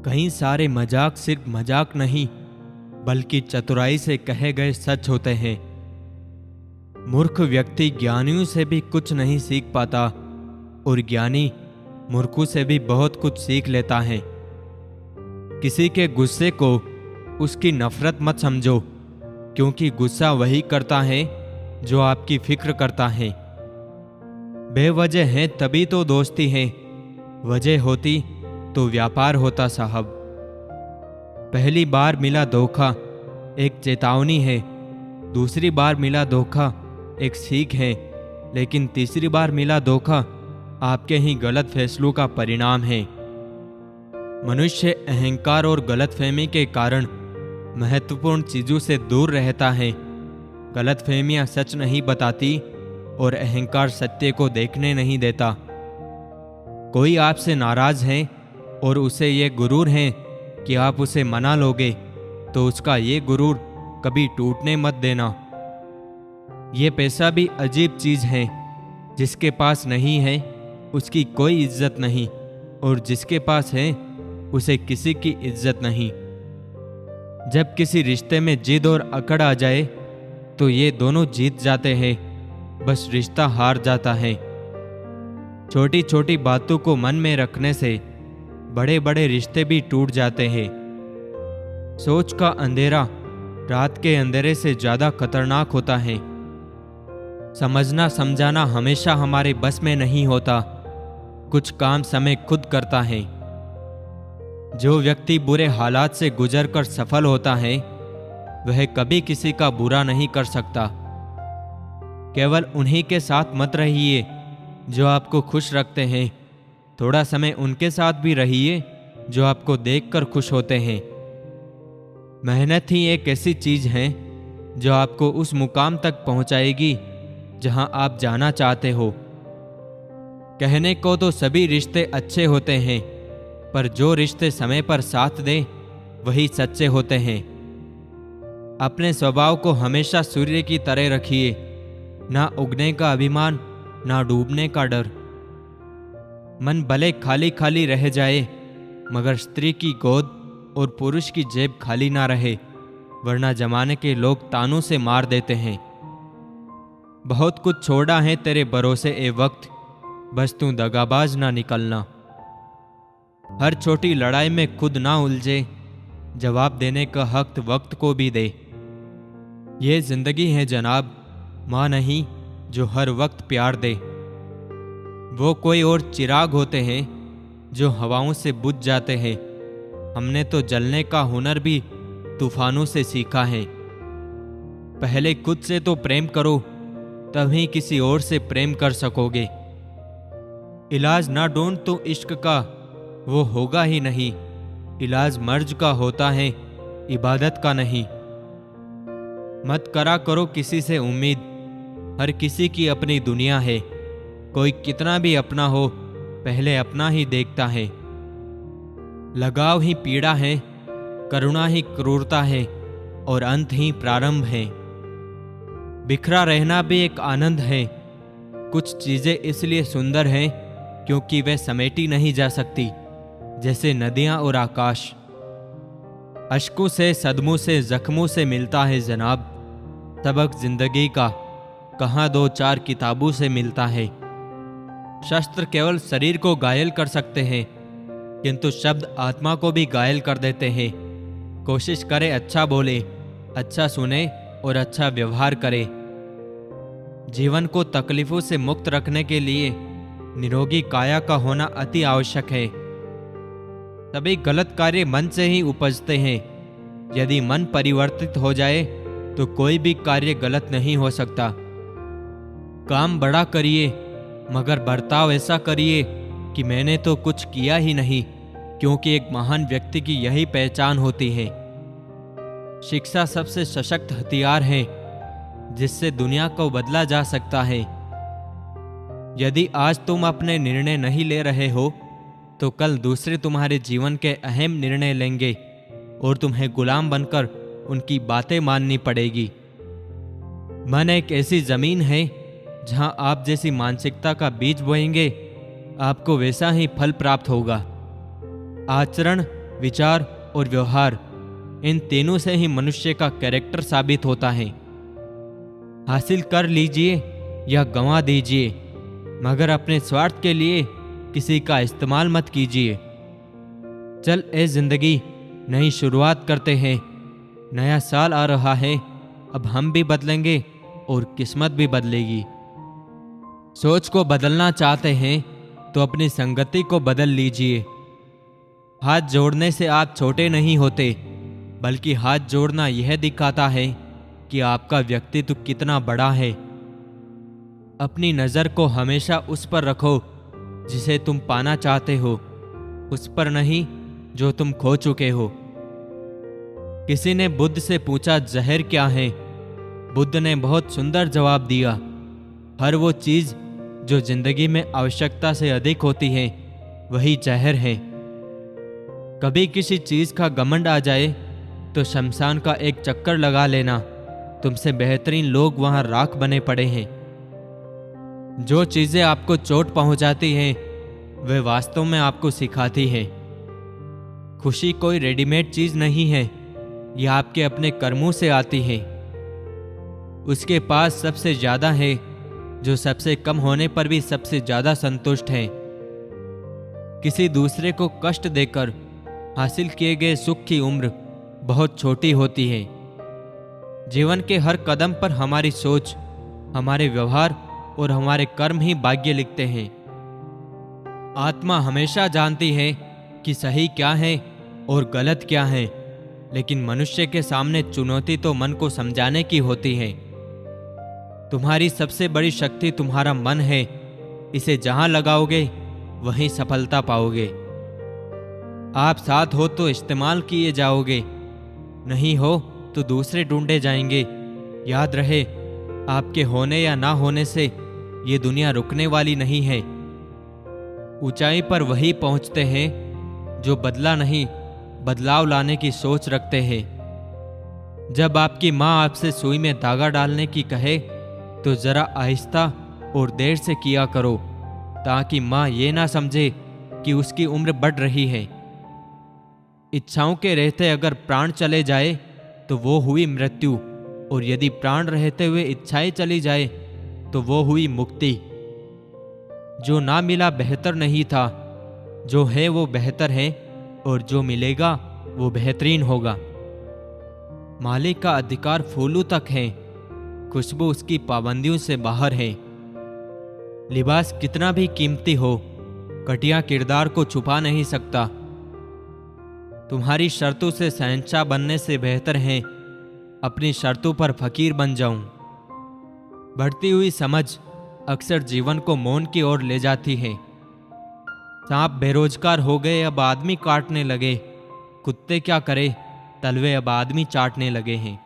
कई सारे मजाक सिर्फ मजाक नहीं बल्कि चतुराई से कहे गए सच होते हैं। मूर्ख व्यक्ति ज्ञानियों से भी कुछ नहीं सीख पाता और ज्ञानी मूर्खों से भी बहुत कुछ सीख लेता है। किसी के गुस्से को उसकी नफरत मत समझो, क्योंकि गुस्सा वही करता है जो आपकी फिक्र करता है। बेवजह है तभी तो दोस्ती है, वजह होती तो व्यापार होता साहब। पहली बार मिला धोखा एक चेतावनी है, दूसरी बार मिला धोखा एक सीख है, लेकिन तीसरी बार मिला धोखा आपके ही गलत फैसलों का परिणाम है। मनुष्य अहंकार और गलतफहमी के कारण महत्वपूर्ण चीजों से दूर रहता है। गलतफहमियां सच नहीं बताती और अहंकार सत्य को देखने नहीं देता। कोई आपसे नाराज है और उसे ये गुरूर है कि आप उसे मना लोगे, तो उसका ये गुरूर कभी टूटने मत देना। ये पैसा भी अजीब चीज है, जिसके पास नहीं है उसकी कोई इज्जत नहीं, और जिसके पास है उसे किसी की इज्जत नहीं। जब किसी रिश्ते में जिद और अकड़ आ जाए तो ये दोनों जीत जाते हैं, बस रिश्ता हार जाता है। छोटी छोटी बातों को मन में रखने से बड़े बड़े रिश्ते भी टूट जाते हैं। सोच का अंधेरा रात के अंधेरे से ज्यादा खतरनाक होता है। समझना समझाना हमेशा हमारे बस में नहीं होता, कुछ काम समय खुद करता है। जो व्यक्ति बुरे हालात से गुजरकर सफल होता है वह कभी किसी का बुरा नहीं कर सकता। केवल उन्हीं के साथ मत रहिए जो आपको खुश रखते हैं, थोड़ा समय उनके साथ भी रहिए जो आपको देखकर खुश होते हैं। मेहनत ही एक ऐसी चीज है जो आपको उस मुकाम तक पहुंचाएगी जहां आप जाना चाहते हो। कहने को तो सभी रिश्ते अच्छे होते हैं, पर जो रिश्ते समय पर साथ दें वही सच्चे होते हैं। अपने स्वभाव को हमेशा सूर्य की तरह रखिए, ना उगने का अभिमान ना डूबने का डर। मन भले खाली खाली रह जाए, मगर स्त्री की गोद और पुरुष की जेब खाली ना रहे, वरना जमाने के लोग तानों से मार देते हैं। बहुत कुछ छोड़ा है तेरे भरोसे ए वक्त, बस तू दगाबाज ना निकलना। हर छोटी लड़ाई में खुद ना उलझे, जवाब देने का हक वक्त को भी दे। ये जिंदगी है जनाब, माँ नहीं जो हर वक्त प्यार दे। वो कोई और चिराग होते हैं जो हवाओं से बुझ जाते हैं। हमने तो जलने का हुनर भी तूफानों से सीखा है। पहले खुद से तो प्रेम करो, तभी किसी और से प्रेम कर सकोगे। इलाज ना ढूंढ तो इश्क का, वो होगा ही नहीं। इलाज मर्ज का होता है, इबादत का नहीं। मत करा करो किसी से उम्मीद, हर किसी की अपनी दुनिया है। कोई कितना भी अपना हो, पहले अपना ही देखता है। लगाव ही पीड़ा है, करुणा ही क्रूरता है, और अंत ही प्रारंभ है। बिखरा रहना भी एक आनंद है। कुछ चीजें इसलिए सुंदर हैं क्योंकि वे समेटी नहीं जा सकती, जैसे नदियां और आकाश। अश्कों से, सदमों से, जख्मों से मिलता है जनाब सबक जिंदगी का, कहाँ दो चार किताबों से मिलता है। शस्त्र केवल शरीर को घायल कर सकते हैं, किंतु शब्द आत्मा को भी घायल कर देते हैं। कोशिश करे अच्छा बोले, अच्छा सुने और अच्छा व्यवहार करे। जीवन को तकलीफों से मुक्त रखने के लिए निरोगी काया का होना अति आवश्यक है। सभी गलत कार्य मन से ही उपजते हैं। यदि मन परिवर्तित हो जाए तो कोई भी कार्य गलत नहीं हो सकता। काम बड़ा करिए, मगर बर्ताव ऐसा करिए कि मैंने तो कुछ किया ही नहीं, क्योंकि एक महान व्यक्ति की यही पहचान होती है। शिक्षा सबसे सशक्त हथियार है जिससे दुनिया को बदला जा सकता है। यदि आज तुम अपने निर्णय नहीं ले रहे हो तो कल दूसरे तुम्हारे जीवन के अहम निर्णय लेंगे और तुम्हें गुलाम बनकर उनकी बातें माननी पड़ेगी। मन एक ऐसी जमीन है जहां आप जैसी मानसिकता का बीज बोएंगे, आपको वैसा ही फल प्राप्त होगा। आचरण विचार और व्यवहार, इन तीनों से ही मनुष्य का कैरेक्टर साबित होता है। हासिल कर लीजिए या गंवा दीजिए, मगर अपने स्वार्थ के लिए किसी का इस्तेमाल मत कीजिए। चल ए जिंदगी, नई शुरुआत करते हैं। नया साल आ रहा है, अब हम भी बदलेंगे और किस्मत भी बदलेगी। सोच को बदलना चाहते हैं तो अपनी संगति को बदल लीजिए। हाथ जोड़ने से आप छोटे नहीं होते, बल्कि हाथ जोड़ना यह दिखाता है कि आपका व्यक्तित्व कितना बड़ा है। अपनी नज़र को हमेशा उस पर रखो जिसे तुम पाना चाहते हो, उस पर नहीं जो तुम खो चुके हो। किसी ने बुद्ध से पूछा जहर क्या है? बुद्ध ने बहुत सुंदर जवाब दिया, हर वो चीज जो जिंदगी में आवश्यकता से अधिक होती है वही जहर है। कभी किसी चीज का घमंड आ जाए तो शमशान का एक चक्कर लगा लेना, तुमसे बेहतरीन लोग वहां राख बने पड़े हैं। जो चीजें आपको चोट पहुंचाती हैं वे वास्तव में आपको सिखाती हैं। खुशी कोई रेडीमेड चीज नहीं है, यह आपके अपने कर्मों से आती है। उसके पास सबसे ज्यादा है जो सबसे कम होने पर भी सबसे ज्यादा संतुष्ट है। किसी दूसरे को कष्ट देकर हासिल किए गए सुख की उम्र बहुत छोटी होती है। जीवन के हर कदम पर हमारी सोच, हमारे व्यवहार और हमारे कर्म ही भाग्य लिखते हैं। आत्मा हमेशा जानती है कि सही क्या है और गलत क्या है, लेकिन मनुष्य के सामने चुनौती तो मन को समझाने की होती है। तुम्हारी सबसे बड़ी शक्ति तुम्हारा मन है, इसे जहां लगाओगे वहीं सफलता पाओगे। आप साथ हो तो इस्तेमाल किए जाओगे, नहीं हो तो दूसरे ढूंढे जाएंगे। याद रहे, आपके होने या ना होने से ये दुनिया रुकने वाली नहीं है। ऊंचाई पर वही पहुंचते हैं जो बदला नहीं, बदलाव लाने की सोच रखते हैं। जब आपकी माँ आपसे सुई में धागा डालने की कहे तो जरा आहिस्ता और देर से किया करो, ताकि माँ ये ना समझे कि उसकी उम्र बढ़ रही है। इच्छाओं के रहते अगर प्राण चले जाए तो वो हुई मृत्यु, और यदि प्राण रहते हुए इच्छाएं चली जाए तो वो हुई मुक्ति। जो ना मिला बेहतर नहीं था, जो है वो बेहतर है, और जो मिलेगा वो बेहतरीन होगा। मालिक का अधिकार फूलों तक है, खुशबू उसकी पाबंदियों से बाहर है। लिबास कितना भी कीमती हो, घटिया किरदार को छुपा नहीं सकता। तुम्हारी शर्तों से शहंशाह बनने से बेहतर है अपनी शर्तों पर फकीर बन जाऊं। बढ़ती हुई समझ अक्सर जीवन को मौन की ओर ले जाती है। सांप बेरोजगार हो गए, अब आदमी काटने लगे। कुत्ते क्या करे, तलवे अब आदमी चाटने लगे हैं।